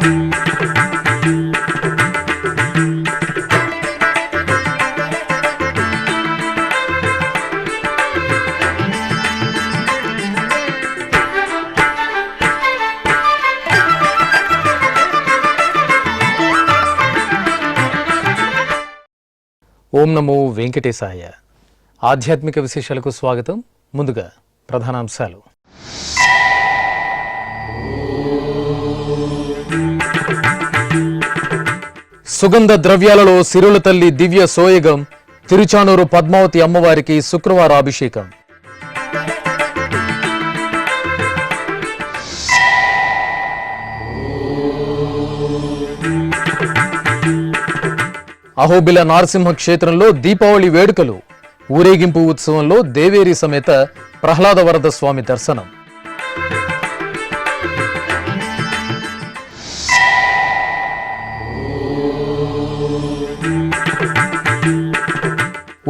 ఓం నమో వెంకటేశాయ. ఆధ్యాత్మిక విశేషాలకు స్వాగతం. ముందుగా ప్రధానాంశాలు. సుగంధ ద్రవ్యాలలో సిరుల తల్లి దివ్య సోయగం. తిరుచానూరు పద్మావతి అమ్మవారికి శుక్రవారం అభిషేకం. అహోబిల నారసింహ క్షేత్రంలో దీపావళి వేడుకలు. ఊరేగింపు ఉత్సవంలో దేవేరి సమేత ప్రహ్లాద వరద స్వామి దర్శనం.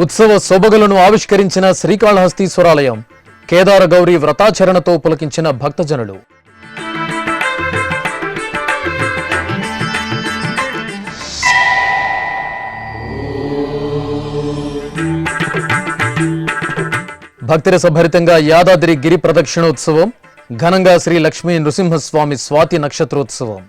ఉత్సవ శోభగలను ఆవిష్కరించిన శ్రీకాళహస్తీశ్వరాలయం. కేదార గౌరీ వ్రతాచరణతో పులకించిన భక్తజనులు. భక్తిరసభరితంగా యాదాద్రి గిరి ప్రదక్షిణోత్సవం. ఘనంగా శ్రీ లక్ష్మీ నృసింహస్వామి స్వాతి నక్షత్రోత్సవం.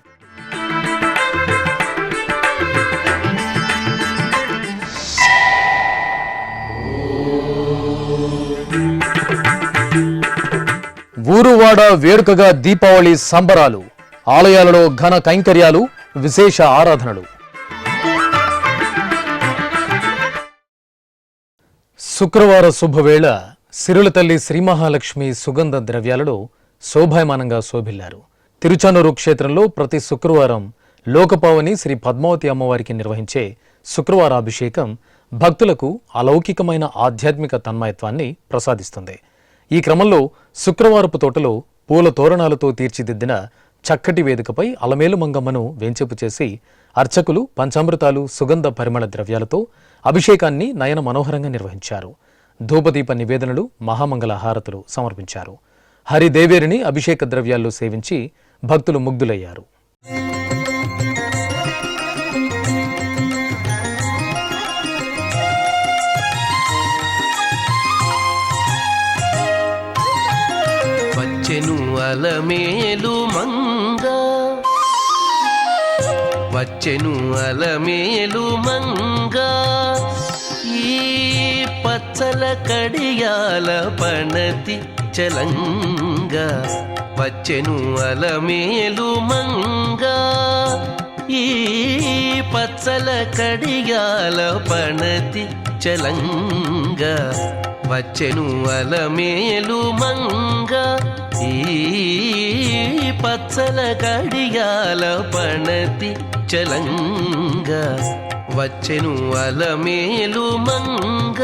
ఊరువాడ వేడుకగా దీపావళి సంబరాలు. ఆలయాలలో ఘన కైంకర్యాలు, విశేష ఆరాధనలు. శుక్రవార శుభవేళ సిరుల తల్లి శ్రీ మహాలక్ష్మి సుగంధ ద్రవ్యాలలో శోభాయమానంగా శోభిల్లారు. తిరుచానూరు క్షేత్రంలో ప్రతి శుక్రవారం లోకపావని శ్రీ పద్మావతి అమ్మవారికి నిర్వహించే శుక్రవారాభిషేకం భక్తులకు అలౌకికమైన ఆధ్యాత్మిక తన్మయత్వాన్ని ప్రసాదిస్తుంది. ఈ క్రమంలో శుక్రవారపు తోటలో పూల తోరణాలతో తీర్చిదిద్దిన చక్కటి వేదికపై అలమేలు మంగమ్మను వేంచేపు చేసి అర్చకులు పంచామృతాలు, సుగంధ పరిమళ ద్రవ్యాలతో అభిషేకాన్ని నయన మనోహరంగా నిర్వహించారు. ధూపదీప నివేదనలు, మహామంగళ హారతులు సమర్పించారు. హరిదేవేరిని అభిషేక ద్రవ్యాల్లో సేవించి భక్తులు ముగ్ధులయ్యారు. వచ్చెను అలమేలు మంగ, వచ్చెను అలమేలు మంగ, ఈ పచ్చల కడియాల పణతి చలంగ. వచ్చెను అలమేలు మంగ, ఈ పచ్చల కడియాల పణతి చలంగ. వచ్చెను అలమేలు మంగ, ఈ పచ్చల కడియాల పణతి చలంగ. వచ్చెను అలమేలు మంగ.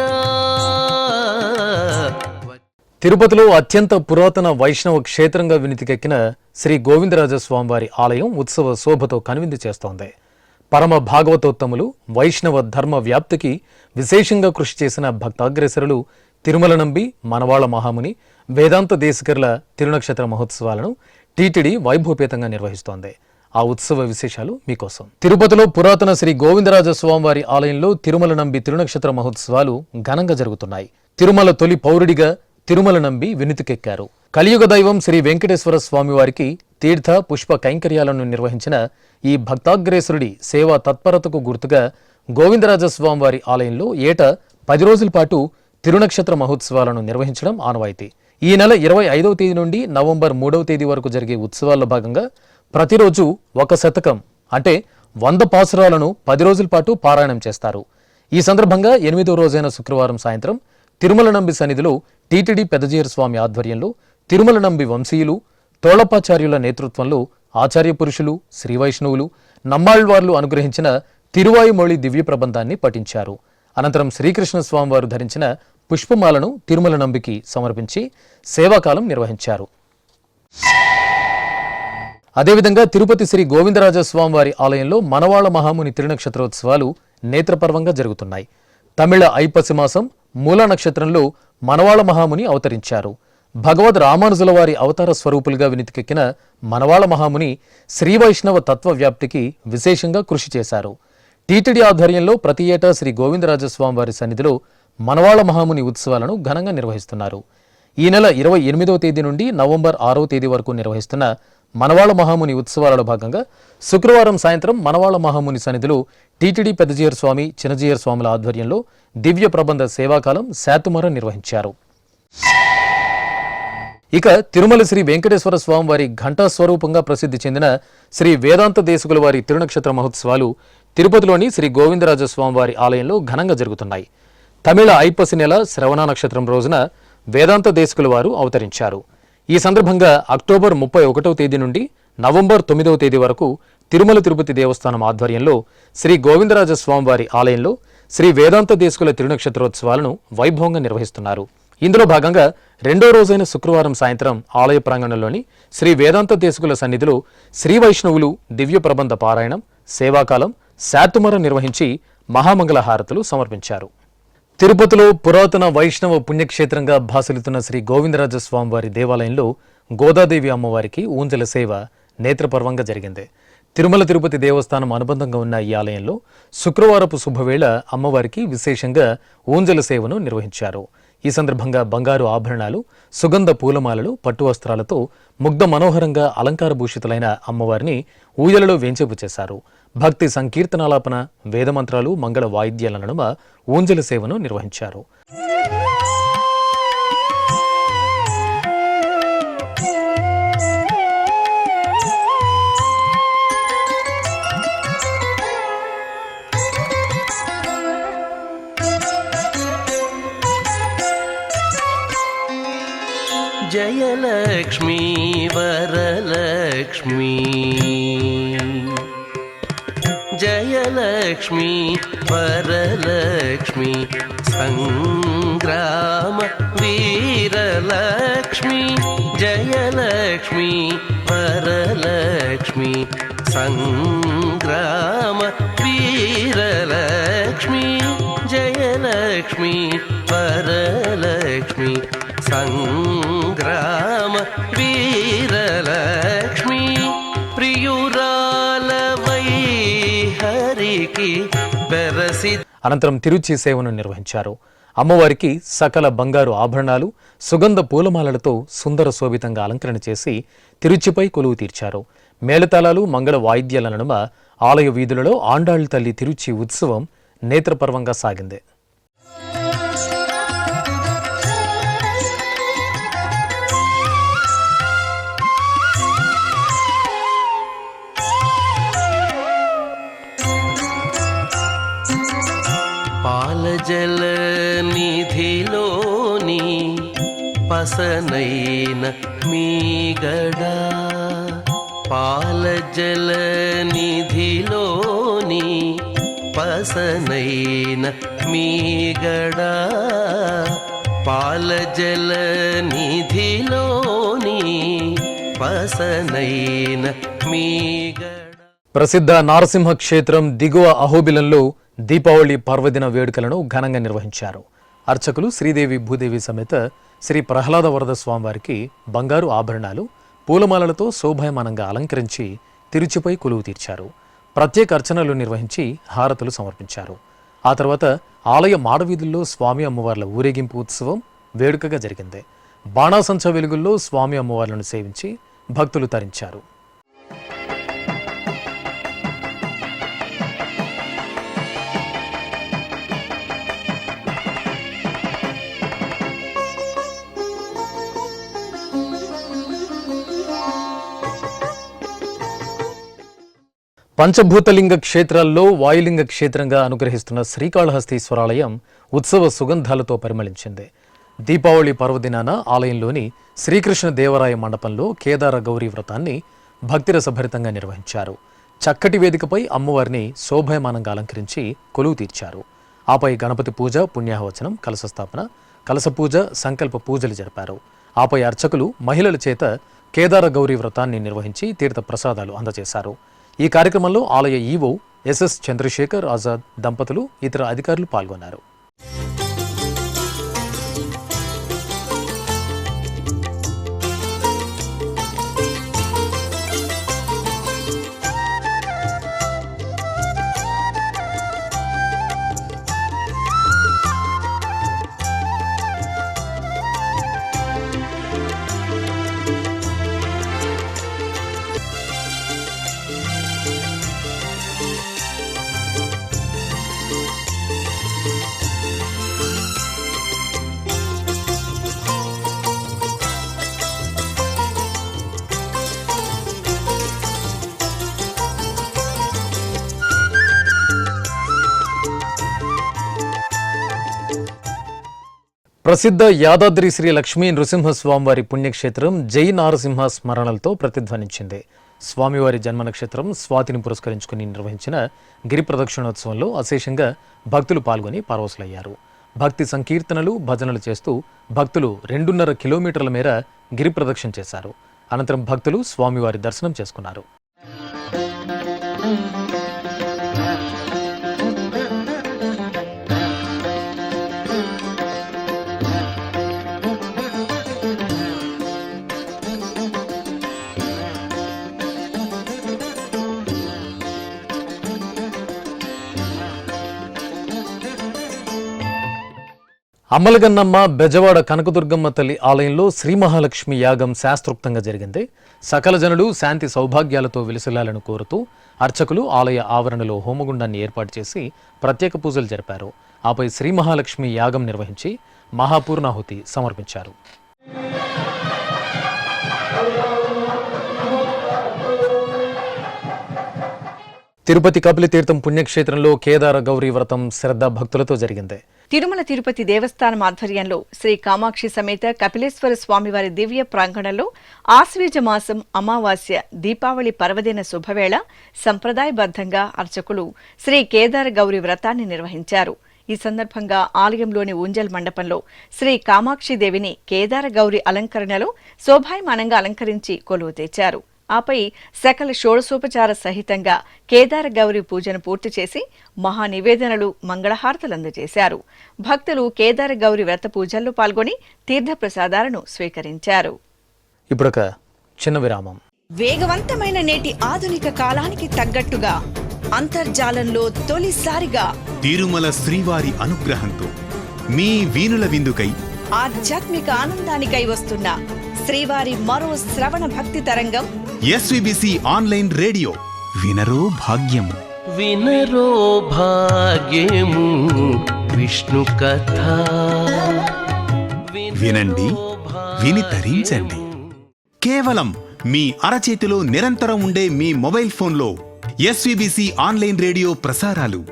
తిరుపతిలో అత్యంత పురాతన వైష్ణవ క్షేత్రంగా వినితికెక్కిన శ్రీ గోవిందరాజస్వామివారి ఆలయం ఉత్సవ శోభతో కనువిందు చేస్తోంది. పరమ భాగవతోత్తములు, వైష్ణవ ధర్మ వ్యాప్తికి విశేషంగా కృషి చేసిన భక్తాగ్రేసరులు తిరుమల నంబి మనవాళ్ల మహాముని వేదాంత దేశికర్ల తిరునక్షత్ర మహోత్సవాలను టీటీడీ వైభవపేతంగా నిర్వహిస్తోంది. ఆ ఉత్సవ విశేషాలు మీకోసం. తిరుపతిలో పురాతన శ్రీ గోవిందరాజస్వామివారి ఆలయంలో తిరుమల నంబి తిరునక్షత్ర మహోత్సవాలు ఘనంగా జరుగుతున్నాయి. తిరుమల తొలి పౌరుడిగా తిరుమల నంబి వినుతికెక్కారు. కలియుగ దైవం శ్రీ వెంకటేశ్వర స్వామివారికి తీర్థ పుష్ప కైంకర్యాలను నిర్వహించిన ఈ భక్తాగ్రేసరుడి సేవా తత్పరతకు గుర్తుగా గోవిందరాజస్వామివారి ఆలయంలో ఏటా 10 రోజుల పాటు తిరునక్షత్ర మహోత్సవాలను నిర్వహించడం ఆనవాయితీ. ఈ నెల 25వ తేదీ నుండి నవంబర్ 3వ తేదీ వరకు జరిగే ఉత్సవాల్లో భాగంగా ప్రతిరోజు ఒక శతకం అంటే 100 పాసురాలను 10 రోజుల పాటు పారాయణం చేస్తారు. ఈ సందర్భంగా 8వ రోజైన శుక్రవారం సాయంత్రం తిరుమల నంబి సన్నిధిలో టీటీడీ పెద్దజీయర స్వామి ఆధ్వర్యంలో తిరుమల నంబి వంశీయులు, తోళపాచార్యుల నేతృత్వంలో ఆచార్య పురుషులు, శ్రీ వైష్ణవులు, నమ్మాళ్వార్లు అనుగ్రహించిన తిరువాయుమొళి దివ్య ప్రబంధాన్ని పఠించారు. అనంతరం శ్రీకృష్ణ స్వామివారు ధరించిన పుష్పమాలను తిరుమల నంబికి సమర్పించి సేవాకాలం నిర్వహించారు. అదేవిధంగా తిరుపతి శ్రీ గోవిందరాజస్వామివారి ఆలయంలో మనవాళ్ల మహాముని తిరునక్షత్రోత్సవాలు నేత్రపర్వంగా జరుగుతున్నాయి. తమిళ ఐపసి మాసం మూలా నక్షత్రంలో మనవాళ్ల మహాముని అవతరించారు. భగవద్ రామానుజుల వారి అవతార స్వరూపులుగా వినితికెక్కిన మనవాళ మహాముని శ్రీ వైష్ణవ తత్వ వ్యాప్తికి విశేషంగా కృషి చేశారు. టీటీడీ ఆధ్వర్యంలో ప్రతి ఏటా శ్రీ గోవిందరాజస్వామి వారి సన్నిధిలో మనవాళ మహాముని ఉత్సవాలను ఘనంగా నిర్వహిస్తున్నారు. ఈ నెల 28వ తేదీ నుండి నవంబర్ 6వ తేదీ వరకు నిర్వహిస్తున్న మనవాళ మహాముని ఉత్సవాలలో భాగంగా శుక్రవారం సాయంత్రం మనవాళ మహాముని సన్నిధిలో టీటీడీ పెద్దజీయర్ స్వామి, చిన్నజీయర్ స్వాముల ఆధ్వర్యంలో దివ్య ప్రబంధ సేవాకాలం శాతుమర నిర్వహించారు. ఇక తిరుమల శ్రీ వెంకటేశ్వర స్వామి వారి ఘంటా స్వరూపంగా ప్రసిద్ధి చెందిన శ్రీ వేదాంత దేశకుల వారి తిరునక్షత్ర మహోత్సవాలు తిరుపతిలోని శ్రీ గోవిందరాజస్వామి వారి ఆలయంలో ఘనంగా జరుగుతున్నాయి. తమిళ ఐపసి నెల శ్రవణ నక్షత్రం రోజున వేదాంత దేశకుల వారు అవతరించారు. ఈ సందర్భంగా అక్టోబర్ 31వ తేదీ నుండి నవంబర్ 9వ తేదీ వరకు తిరుమల తిరుపతి దేవస్థానం ఆధ్వర్యంలో శ్రీ గోవిందరాజస్వామి వారి ఆలయంలో శ్రీ వేదాంత దేశకుల తిరునక్షత్రోత్సవాలను వైభవంగా నిర్వహిస్తున్నారు. ఇందులో భాగంగా రెండో రోజైన శుక్రవారం సాయంత్రం ఆలయ ప్రాంగణంలోని శ్రీ వేదాంత దేశకుల సన్నిధిలో శ్రీ వైష్ణవులు దివ్య ప్రబంధ పారాయణం, సేవాకాలం, శాతుమర నిర్వహించి మహామంగళ హారతులు సమర్పించారు. తిరుపతిలో పురాతన వైష్ణవ పుణ్యక్షేత్రంగా భాసిల్లుతున్న శ్రీ గోవిందరాజస్వామి వారి దేవాలయంలో గోదాదేవి అమ్మవారికి ఊంజల సేవ నేత్రపర్వంగా జరిగింది. తిరుమల తిరుపతి దేవస్థానం అనుబంధంగా ఉన్న ఈ ఆలయంలో శుక్రవారపు శుభవేళ అమ్మవారికి విశేషంగా ఊంజల సేవను నిర్వహించారు. ఈ సందర్భంగా బంగారు ఆభరణాలు, సుగంధ పూలమాలలు, పట్టు వస్త్రాలతో ముగ్ధ మనోహరంగా అలంకార భూషితులైన అమ్మవారిని ఊయలలో వేంచేపు చేశారు. భక్తి సంకీర్తనాలాపన, వేదమంత్రాలు, మంగళ వాయిద్యాల నడుమ ఊంజల సేవను నిర్వహించారు. జయలక్ష్మీ వరలక్ష్మీ, జయలక్ష్మీ వరలక్ష్మీ, సంగ్రామ వీరలక్ష్మీ, జయలక్ష్మీ వరలక్ష్మీ, సంగ్రామ వీరలక్ష్మీ, జయలక్ష్మీ వరలక్ష్మీ, సంగ్రామ వీరలక్ష్మీ, ప్రియురాలవై హరికి బెరసి. అనంతరం తిరుచి సేవను నిర్వహించారు. అమ్మవారికి సకల బంగారు ఆభరణాలు, సుగంధ పూలమాలలతో సుందర శోభితంగా అలంకరణ చేసి తిరుచిపై కొలువు తీర్చారు. మేళతాళాలు, మంగళ వాయిద్యాల నడుమ ఆలయ వీధులలో ఆండాళ్ళ తల్లి తిరుచి ఉత్సవం నేత్రపర్వంగా సాగింది. పాలజల నిధిలోని పసనైన మీగడా, పాలజల నిధిలోని పసనైన మీగడా, పాలజల నిధిలోని పసనైన మీగడా. ప్రసిద్ధ నారసింహ క్షేత్రం దిగువ అహోబిలంలో దీపావళి పర్వదిన వేడుకలను ఘనంగా నిర్వహించారు. అర్చకులు శ్రీదేవి భూదేవి సమేత శ్రీ ప్రహ్లాద వరద స్వామివారికి బంగారు ఆభరణాలు, పూలమాలలతో శోభాయమానంగా అలంకరించి తిరుచిపై కొలువు తీర్చారు. ప్రత్యేక అర్చనలు నిర్వహించి హారతులు సమర్పించారు. ఆ తర్వాత ఆలయ మాడవీధుల్లో స్వామి అమ్మవార్ల ఊరేగింపు ఉత్సవం వేడుకగా జరిగింది. బాణాసంచ వెలుగుల్లో స్వామి అమ్మవార్లను సేవించి భక్తులు తరించారు. పంచభూతలింగ క్షేత్రాల్లో వాయులింగ క్షేత్రంగా అనుగ్రహిస్తున్న శ్రీకాళహస్తీశ్వరాలయం ఉత్సవ సుగంధాలతో పరిమళించింది. దీపావళి పర్వదినాన ఆలయంలోని శ్రీకృష్ణ దేవరాయ మండపంలో కేదార గౌరీ వ్రతాన్ని భక్తిరసభరితంగా నిర్వహించారు. చక్కటి వేదికపై అమ్మవారిని శోభాయమానంగా అలంకరించి కొలువు తీర్చారు. ఆపై గణపతి పూజ, పుణ్యాహవచనం, కలశస్థాపన, కలశ పూజ, సంకల్ప పూజలు జరిపారు. ఆపై అర్చకులు మహిళల చేత కేదార గౌరీ వ్రతాన్ని నిర్వహించి తీర్థ ప్రసాదాలు అందజేశారు. ఈ కార్యక్రమంలో ఆలయ ఈవో ఎస్ఎస్ చంద్రశేఖర్ ఆజాద్ దంపతులు, ఇతర అధికారులు పాల్గొన్నారు. ప్రసిద్ధ యాదాద్రి శ్రీ లక్ష్మీ నృసింహస్వామివారి పుణ్యక్షేత్రం జై నారసింహ స్మరణలతో ప్రతిధ్వనించింది. స్వామివారి జన్మ నక్షత్రం స్వాతిని పురస్కరించుకుని నిర్వహించిన గిరి ప్రదక్షిణోత్సవంలో అశేషంగా భక్తులు పాల్గొని పరవశులయ్యారు. భక్తి సంకీర్తనలు, భజనలు చేస్తూ భక్తులు 2.5 కిలోమీటర్ల మేర గిరి ప్రదక్షిణ చేశారు. అనంతరం భక్తులు స్వామివారి దర్శనం చేసుకున్నారు. అమ్మలగన్నమ్మ బెజవాడ కనకదుర్గమ్మ తల్లి ఆలయంలో శ్రీ మహాలక్ష్మి యాగం శాస్త్రోక్తంగా జరిగింది. సకల జనులు శాంతి సౌభాగ్యాలతో విలసిల్లాలని కోరుతూ అర్చకులు ఆలయ ఆవరణలో హోమగుండాన్ని ఏర్పాటు చేసి ప్రత్యేక పూజలు జరిపారు. ఆపై శ్రీ మహాలక్ష్మి యాగం నిర్వహించి మహాపూర్ణాహుతి సమర్పించారు. తిరుపతి కపిలతీర్థం పుణ్యక్షేత్రంలో కేదార గౌరీ వ్రతం శ్రద్ధా భక్తులతో జరిగింది. తిరుమల తిరుపతి దేవస్థానం ఆధ్వర్యంలో శ్రీ కామాక్షి సమేత కపిలేశ్వర స్వామివారి దివ్య ప్రాంగణంలో ఆశ్వీజ మాసం అమావాస్య దీపావళి పర్వదిన శుభవేళ సంప్రదాయబద్ధంగా అర్చకులు శ్రీ కేదార గౌరీ వ్రతాన్ని నిర్వహించారు. ఈ సందర్భంగా ఆలయంలోని ఊంజల్ మండపంలో శ్రీ కామాక్షిదేవిని కేదార గౌరీ అలంకరణలో శోభాయమానంగా అలంకరించి కొలువు తెచ్చారు. ఆపై సకల షోడశోపచార సహితంగా కేదార గౌరీ పూజను పూర్తి చేసి మహానివేదనలు, మంగళహారతులు అందజేశారు. భక్తులు కేదార గౌరీ వ్రత పూజల్లో పాల్గొని తీర్థప్రసాదాలను స్వీకరించారు. ఇప్పుడొక చిన్న విరామం. వేగవంతమైన నేటి ఆధునిక కాలానికి తగ్గట్టుగా అంతర్జాలంలో తొలిసారిగా తిరుమల శ్రీవారి అనుగ్రహంతో మీ వీణుల విందుకై ఆధ్యాత్మిక ఆనందానికై వస్తున్న శ్రీవారి మరో శ్రవణ భక్తి తరంగం ఎస్విబిసి ఆన్లైన్ రేడియో. వినరో భాగ్యము, వినరో భాగ్యము విష్ణు కథ. వినండి, విని తరించండి. కేవలం మీ అరచేతిలో నిరంతరం ఉండే మీ మొబైల్ ఫోన్లో ఎస్విబిసి ఆన్లైన్ రేడియో ప్రసారాలు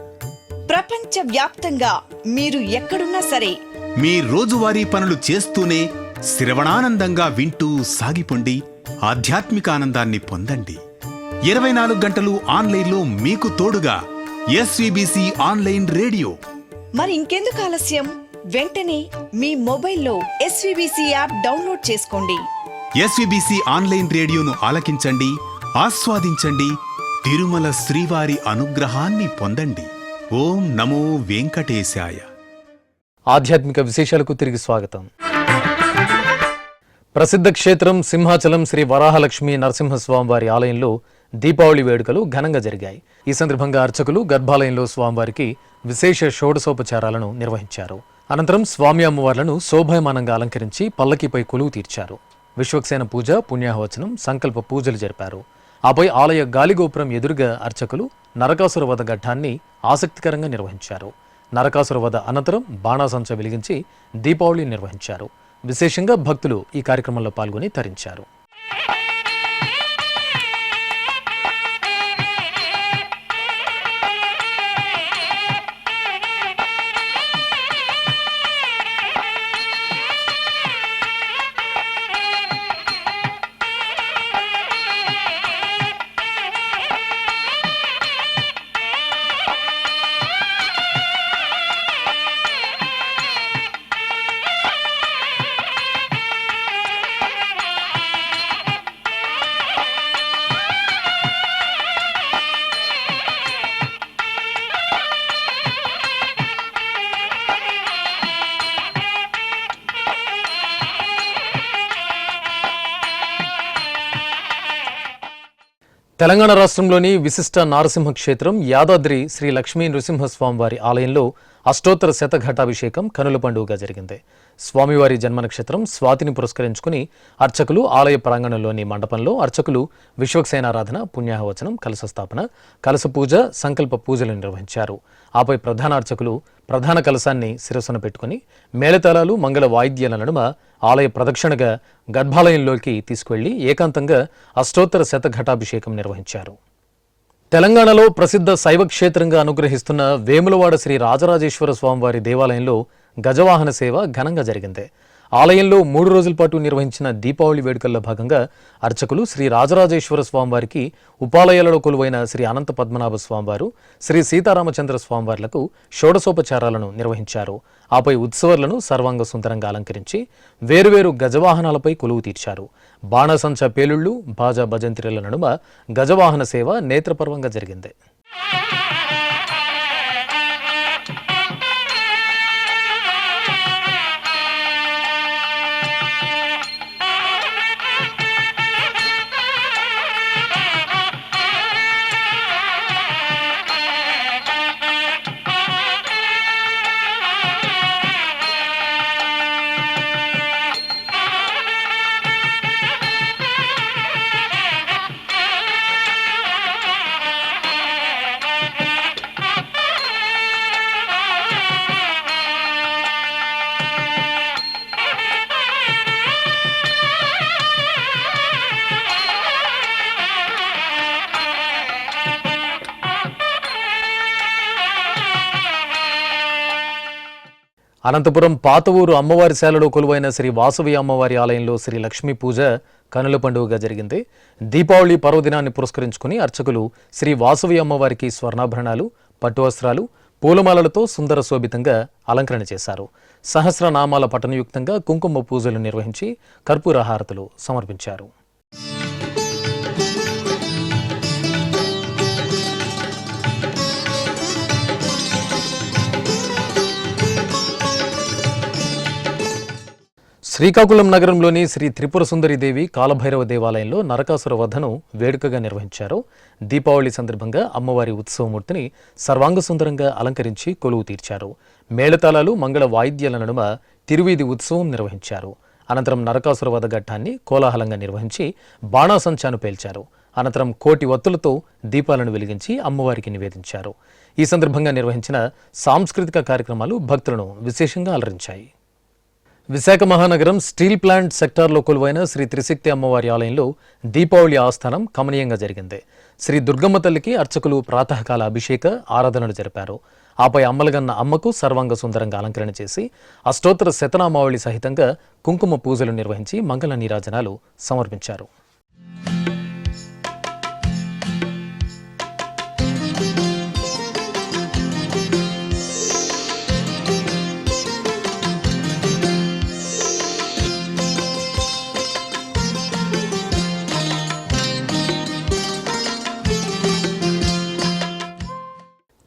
ప్రపంచ వ్యాప్తంగా మీరు ఎక్కడున్నా సరే మీ రోజువారీ పనులు చేస్తూనే శ్రవణానందంగా వింటూ సాగిపోండి. ఆధ్యాత్మిక ఆనందాన్ని పొందండి. 24 గంటలు ఆన్లైన్లో మీకు తోడుగా ఎస్విబిసి ఆన్లైన్ రేడియో. మరి ఇంకెందుకు ఆలస్యం? వెంటనే మీ మొబైల్లో ఎస్విబిసి యాప్ డౌన్లోడ్ చేసుకోండి. ఎస్విబిసి ఆన్లైన్ రేడియోను ఆలకించండి, ఆస్వాదించండి. తిరుమల శ్రీవారి అనుగ్రహాన్ని పొందండి. ఓం నమో వెంకటేశాయ. ఆధ్యాత్మిక విశేషాలకు తిరిగి స్వాగతం. ప్రసిద్ధ క్షేత్రం సింహాచలం శ్రీ వరాహలక్ష్మి నరసింహస్వామివారి ఆలయంలో దీపావళి వేడుకలు ఘనంగా జరిగాయి. ఈ సందర్భంగా అర్చకులు గర్భాలయంలో స్వామివారికి విశేష షోడశోపచారాలను నిర్వహించారు. అనంతరం స్వామి అమ్మవార్లను శోభాయమానంగా అలంకరించి పల్లకిపై కొలువు తీర్చారు. విశ్వక్సేన పూజ, పుణ్యాహవచనం, సంకల్ప పూజలు జరిపారు. ఆపై ఆలయ గాలిగోపురం ఎదురుగా అర్చకులు నరకాసుర వధ ఘట్టాన్ని ఆసక్తికరంగా నిర్వహించారు. నరకాసుర వధ అనంతరం బాణాసంచ వెలిగించి దీపావళి నిర్వహించారు. విశేషంగా భక్తులు ఈ కార్యక్రమంలో పాల్గొని తరించారు. తెలంగాణ రాష్ట్రంలోని విశిష్ట నారసింహ క్షేత్రం యాదాద్రి శ్రీ లక్ష్మీ నృసింహస్వామివారి ఆలయంలో అష్టోత్తర శతఘటాభిషేకం కనుల పండుగగా జరిగింది. స్వామివారి జన్మ నక్షత్రం స్వాతిని పురస్కరించుకుని అర్చకులు ఆలయ ప్రాంగణంలోని మండపంలో అర్చకులు విశ్వక్సేనారాధన, పుణ్యాహవచనం, కలశ స్థాపన, కలశ పూజ, సంకల్ప పూజలు నిర్వహించారు. ఆపై ప్రధాన అర్చకులు ప్రధాన కలశాన్ని శిరస్సున పెట్టుకుని మేళతాళాలు, మంగళ వాయిద్యాల నడుమ ఆలయ ప్రదక్షిణగా గర్భాలయంలోకి తీసుకువెళ్లి ఏకాంతంగా అష్టోత్తర శతఘటాభిషేకం నిర్వహించారు. తెలంగాణలో ప్రసిద్ధ శైవ క్షేత్రంగా అనుగ్రహిస్తున్న వేములవాడ శ్రీ రాజరాజేశ్వర స్వామివారి దేవాలయంలో గజవాహన సేవ ఘనంగా జరిగింది. ఆలయంలో 3 రోజుల పాటు నిర్వహించిన దీపావళి వేడుకల్లో భాగంగా అర్చకులు శ్రీ రాజరాజేశ్వర స్వామివారికి ఉపాలయాలలో కొలువైన శ్రీ అనంత పద్మనాభ స్వామివారు, శ్రీ సీతారామచంద్ర స్వామివార్లకు షోడశోపచారాలను నిర్వహించారు. ఆపై ఉత్సవాలను సర్వాంగ సుందరంగా అలంకరించి వేరువేరు గజవాహనాలపై కొలువు తీర్చారు. బాణసంచ పేలుళ్లు, బాజా భజంత్రిల నడుమ గజవాహన సేవ నేత్రపర్వంగా జరిగింది. అనంతపురం పాత ఊరు అమ్మవారి శాలలో కొలువైన శ్రీ వాసవి అమ్మవారి ఆలయంలో శ్రీ లక్ష్మీ పూజ కనుల పండుగగా జరిగింది. దీపావళి పర్వదినాన్ని పురస్కరించుకుని అర్చకులు శ్రీ వాసవి అమ్మవారికి స్వర్ణాభరణాలు, పట్టు వస్త్రాలు, పూలమాలలతో సుందర శోభితంగా అలంకరణ చేశారు. సహస్రనామాల పఠనయుక్తంగా కుంకుమ పూజలు నిర్వహించి కర్పూర హారతులు సమర్పించారు. శ్రీకాకుళం నగరంలోని శ్రీ త్రిపుర సుందరీదేవి కాలభైరవ దేవాలయంలో నరకాసుర వధను వేడుకగా నిర్వహించారు. దీపావళి సందర్భంగా అమ్మవారి ఉత్సవమూర్తిని సర్వాంగ సుందరంగా అలంకరించి కొలువు తీర్చారు. మేళతాళాలు, మంగళ వాయిద్యాల నడుమ తిరువీధి ఉత్సవం నిర్వహించారు. అనంతరం నరకాసుర వధ ఘట్టాన్ని కోలాహలంగా నిర్వహించి బాణాసంచాను పేల్చారు. అనంతరం కోటి వత్తులతో దీపాలను వెలిగించి అమ్మవారికి నివేదించారు. ఈ సందర్భంగా నిర్వహించిన సాంస్కృతిక కార్యక్రమాలు భక్తులను విశేషంగా అలరించాయి. విశాఖ మహానగరం స్టీల్ ప్లాంట్ సెక్టార్లో కొలువైన శ్రీ త్రిశక్తి అమ్మవారి ఆలయంలో దీపావళి ఆస్థానం కమనీయంగా జరిగింది. శ్రీ దుర్గమ్మ తల్లికి అర్చకులు ప్రాతకాల అభిషేక ఆరాధనలు జరిపారు. ఆపై అమ్మలగన్న అమ్మకు సర్వాంగ సుందరంగా అలంకరణ చేసి అష్టోత్తర శతనామావళి సహితంగా కుంకుమ పూజలు నిర్వహించి మంగళ నీరాజనాలు సమర్పించారు.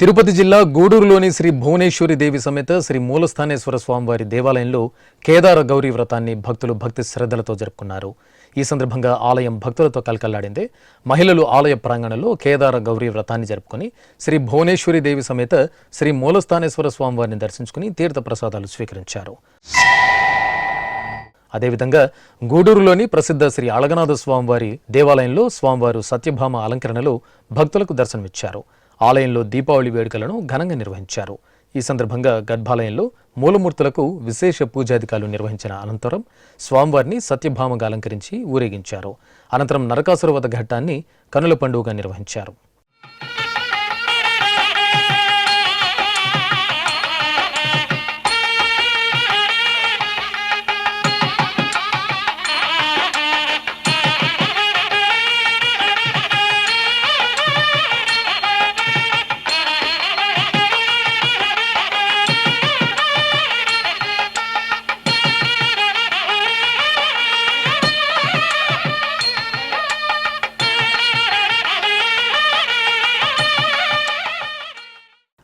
తిరుపతి జిల్లా గూడూరులోని శ్రీ భువనేశ్వరి దేవి సమేత శ్రీ మూలస్థానేశ్వర స్వామివారి దేవాలయంలో కేదార గౌరీ వ్రతాన్ని భక్తులు భక్తి శ్రద్ధలతో జరుపుకున్నారు. ఈ సందర్భంగా ఆలయం భక్తులతో కలకల్లాడింది. మహిళలు ఆలయ ప్రాంగణంలో కేదార గౌరీ వ్రతాన్ని జరుపుకుని శ్రీ భువనేశ్వరి దేవి సమేత శ్రీ మూలస్థానేశ్వర స్వామివారిని దర్శించుకుని తీర్థ ప్రసాదాలు స్వీకరించారు. అదేవిధంగా గూడూరులోని ప్రసిద్ధ శ్రీ అళగనాథ స్వామివారి దేవాలయంలో స్వామివారు సత్యభామ అలంకరణలో భక్తులకు దర్శనమిచ్చారు. ఆలయంలో దీపావళి వేడుకలను ఘనంగా నిర్వహించారు. ఈ సందర్భంగా గర్భాలయంలో మూలమూర్తులకు విశేష పూజాధికారులు నిర్వహించిన అనంతరం స్వామివారిని సత్యభామగా అలంకరించి ఊరేగించారు. అనంతరం నరకాసుర వధ ఘట్టాన్ని కనుల పండుగగా నిర్వహించారు.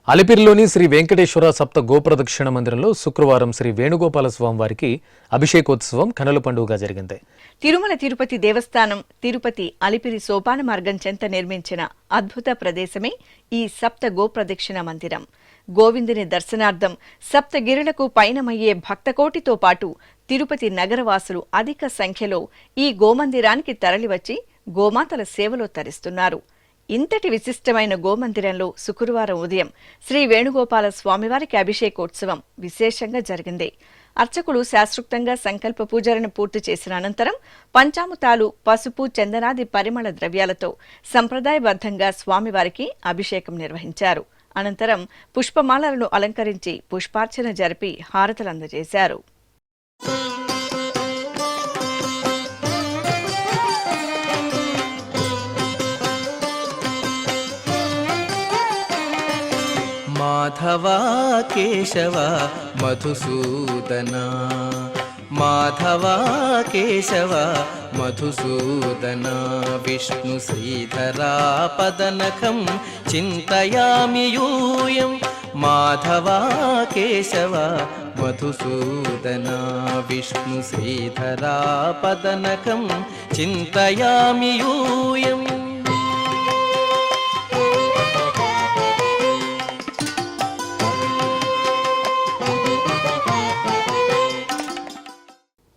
అలిపిరిలోని శ్రీ వెంకటేశ్వర సప్త గోప్రదక్షిణ మందిరంలో శుక్రవారం శ్రీ వేణుగోపాల స్వామి వారికి అభిషేకోత్సవం కనుల పండుగగా జరిగింది. తిరుమల తిరుపతి దేవస్థానం తిరుపతి అలిపిరి సోపాన మార్గం చెంత నిర్మించిన అద్భుత ప్రదేశమే ఈ సప్త గోప్రదక్షిణ మందిరం. గోవిందుని దర్శనార్థం సప్తగిరులకు పయనమయ్యే భక్తకోటితో పాటు తిరుపతి నగరవాసులు అధిక సంఖ్యలో ఈ గోమందిరానికి తరలివచ్చి గోమాతల సేవలో తరిస్తున్నారు. ఇంతటి విశిష్టమైన గోమందిరంలో శుక్రవారం ఉదయం శ్రీ వేణుగోపాల స్వామివారికి అభిషేకోత్సవం విశేషంగా జరిగింది. అర్చకులు శాస్త్రోక్తంగా సంకల్ప పూజలను పూర్తి చేసిన అనంతరం పంచామృతాలు, పసుపు, చందనాది పరిమళ ద్రవ్యాలతో సంప్రదాయబద్ధంగా స్వామివారికి అభిషేకం నిర్వహించారు. అనంతరం పుష్పమాలలను అలంకరించి పుష్పార్చన జరిపి హారతులు అందజేశారు. మాధవ కేశవ మధుసూదన, మాధవ కేశవ మధుసూదన, విష్ణు శ్రీధరా పదనఖం చింతయామి యూయం. మాధవ కేశవ మధుసూదన, విష్ణు శ్రీధరా పదనఖం చింతయామి యూయం.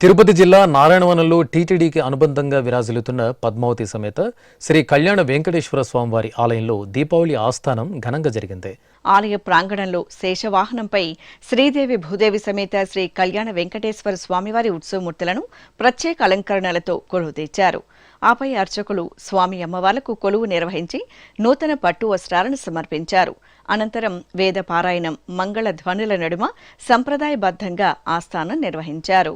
తిరుపతి జిల్లా నారాయణవనంలో టీటీడీకి అనుబంధంగా విరాజిల్లుతున్న పద్మావతి సమేత శ్రీ కళ్యాణ వెంకటేశ్వర స్వామివారి ఆలయంలో దీపావళి ఆస్థానం ఘనంగా జరిగింది. ఆలయ ప్రాంగణంలో శేషవాహనంపై శ్రీదేవి భూదేవి సమేత శ్రీ కళ్యాణ వెంకటేశ్వర స్వామివారి ఉత్సవమూర్తులను ప్రత్యేక అలంకరణలతో కొలువు తెచ్చారు. ఆపై అర్చకులు స్వామి అమ్మవార్లకు కొలువు నిర్వహించి నూతన పట్టు వస్త్రాలను సమర్పించారు. అనంతరం వేద పారాయణం, మంగళ ధ్వనుల నడుమ సంప్రదాయబద్ధంగా ఆస్థానం నిర్వహించారు.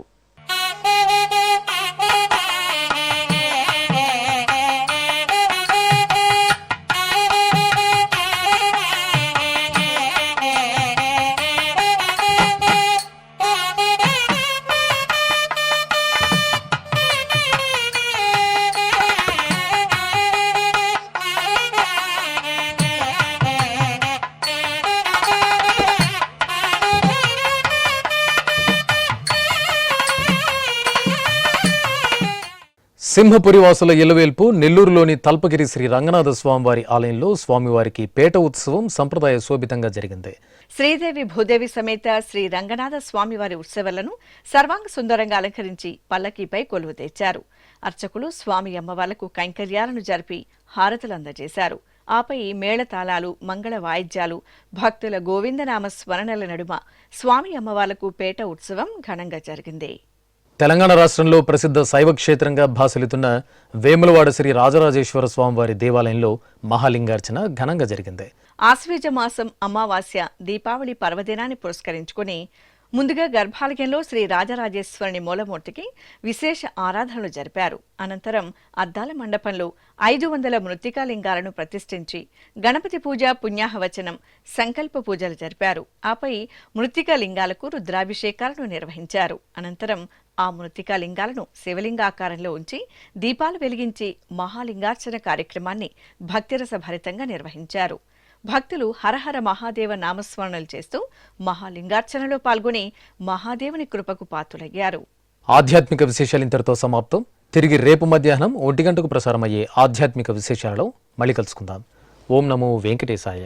సింహపురి వాసుల ఇలవేల్పు నెల్లూరులోని తల్పగిరి శ్రీ రంగనాథ స్వామివారి ఆలయంలో స్వామివారికి పేట ఉత్సవం సంప్రదాయ శోభితంగా జరిగింది. శ్రీదేవి భూదేవి సమేత శ్రీ రంగనాథ స్వామివారి ఉత్సవాలను సర్వాంగ సుందరంగా అలంకరించి పల్లకీపై కొలువు తెచ్చారు. అర్చకులు స్వామి అమ్మవార్లకు కైంకర్యాలను జరిపి హారతులు అందజేశారు. ఆపై మేళతాళాలు, మంగళ వాయిద్యాలు, భక్తుల గోవిందనామ స్మరణల నడుమ స్వామి అమ్మవార్లకు పేట ఉత్సవం ఘనంగా జరిగింది. తెలంగాణ రాష్ట్రంలో ప్రసిద్ధ శైవ క్షేత్రంగా భాసిల్లుతున్న వేములవాడ శ్రీ రాజరాజేశ్వర స్వామివారి దేవాలయంలో మహాలింగార్చన ఘనంగా జరిగింది. ఆశ్వీజ మాసం అమావాస్య దీపావళి పర్వదినాన్ని పురస్కరించుకుని ముందుగా గర్భాలయంలో శ్రీ రాజరాజేశ్వరుని మూలమూర్తికి విశేష ఆరాధనలు జరిపారు. అనంతరం అద్దాల మండపంలో 500 మృత్తికాలింగాలను ప్రతిష్ఠించి గణపతి పూజ, పుణ్యాహవచనం, సంకల్ప పూజలు జరిపారు. ఆపై మృత్తికాలింగాలకు రుద్రాభిషేకాలను నిర్వహించారు. అనంతరం ఆ మృత్తికాలింగాలను శివలింగాకారంలో ఉంచి దీపాలు వెలిగించి మహాలింగార్చన కార్యక్రమాన్ని భక్తిరస భరితంగా నిర్వహించారు. భక్తులు హరహర మహాదేవ నామస్మరణలు చేస్తూ మహాలింగార్చనలో పాల్గొని మహాదేవుని కృపకు పాత్రులయ్యారు. ఆధ్యాత్మిక విశేషాలు ఇంతటితో సమాప్తం. తిరిగి రేపు మధ్యాహ్నం 1 గంటకు ప్రసారమయ్యే ఆధ్యాత్మిక విశేషాలలో మళ్ళీ కలుసుకుందాం. ఓం నమో వెంకటేశాయ.